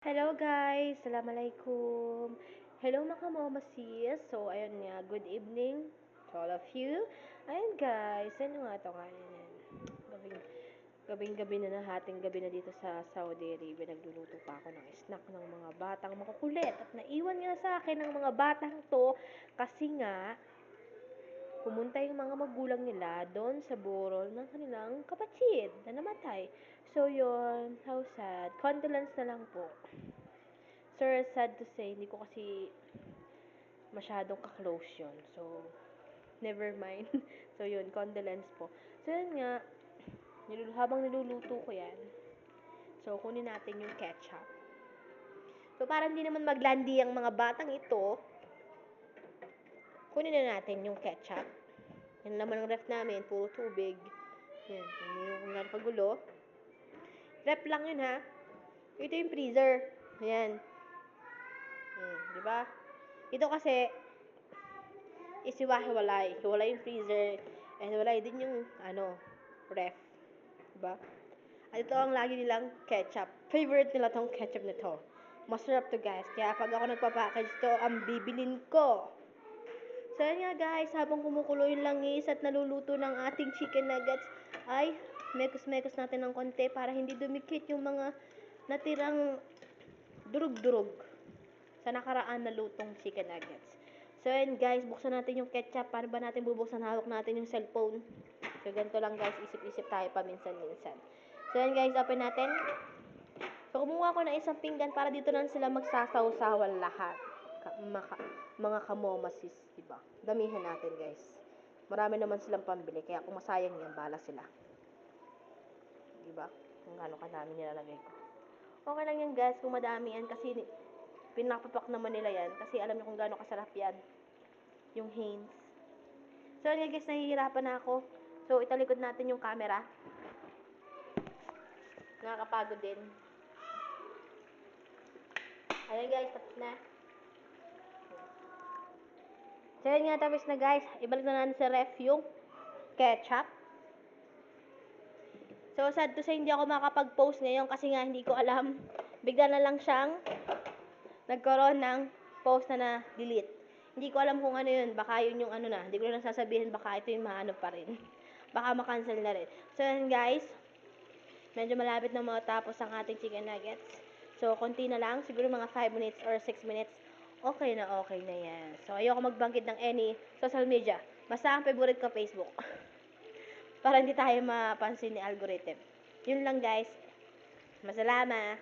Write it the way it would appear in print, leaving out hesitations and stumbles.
Hello guys! Assalamualaikum! Hello mga kamomasis! So, ayun nga, good evening to all of you. Ayun guys, ano nga ito ngayon? Gabing-gabi na ng hating gabi na dito sa Saudi Arabia. Nagluluto pa ako ng snack ng mga batang makukulit. At naiwan nga sa akin ng mga batang to kasi nga, pumunta yung mga magulang nila doon sa burol ng kanilang kapatid na namatay. So, yun, how sad. Condolence na lang po. Sir, sad to say, hindi ko kasi masyadong ka-close yun. So, never mind. So, yun, condolence po. So, yun nga, habang niluluto ko yan, so, kunin natin yung ketchup. So, para hindi naman maglandi ang mga batang ito, kunin na natin yung ketchup. Yan naman ang ref namin, puro tubig. Yan, yung nga pagulo. Ref lang yun ha. Ito yung freezer. Ayan. Di ba? Ito kasi, isiwa-hiwalay. Hiwalay yung freezer. And hiwalay din yung, ref. Diba? At ito ang lagi nilang ketchup. Favorite nila tong ketchup na to. Masarap to guys. Kaya pag ako nagpapackage to, ang bibilin ko. So yun nga guys, habang kumukulo yung langis at naluluto ng ating chicken nuggets, ay mekos-mekos natin ng konti para hindi dumikit yung mga natirang durug-durug sa nakaraan na lutong chicken nuggets. So yun guys, buksan natin yung ketchup. Paano ba natin bubuksan? Hawak natin yung cellphone. So ganito lang guys, isip-isip tayo paminsan-minsan. So yun guys, open natin. So kumuha ko ng isang pinggan para dito na sila magsasawsawan lahat. Mga kamomasis, diba? Damihan natin guys. Marami naman silang pambili, kaya kung masayang yan, bala sila. Diba? Kung gaano kadami nilalagay ko. Okay lang yan guys, kung madami yan, kasi pinapapak naman nila yan, kasi alam niyo kung gaano kasarap yan. Yung Heinz. So yun guys, nahihirapan na ako. So italikod natin yung camera. Nakakapagod din. Ayan guys, tapos na. So yun nga, tapos na guys. Ibalik na natin sa ref yung ketchup. So sad to say, hindi ako makapag-post ngayon kasi nga hindi ko alam. Bigla na lang siyang nagkaroon ng post na na-delete. Hindi ko alam kung ano yun. Baka yun yung ano na. Hindi ko na sasabihin, baka ito yung maano pa rin. Baka makancel na rin. So yun guys, medyo malapit na matapos ang ating chicken nuggets. So, konti na lang. Siguro mga 5 minutes or 6 minutes. Okay na yan. So, ayoko magbanggit ng any social media. Basta ang favorite ko, Facebook. Para hindi tayo mapansin ni algorithm. Yun lang guys. Masalama.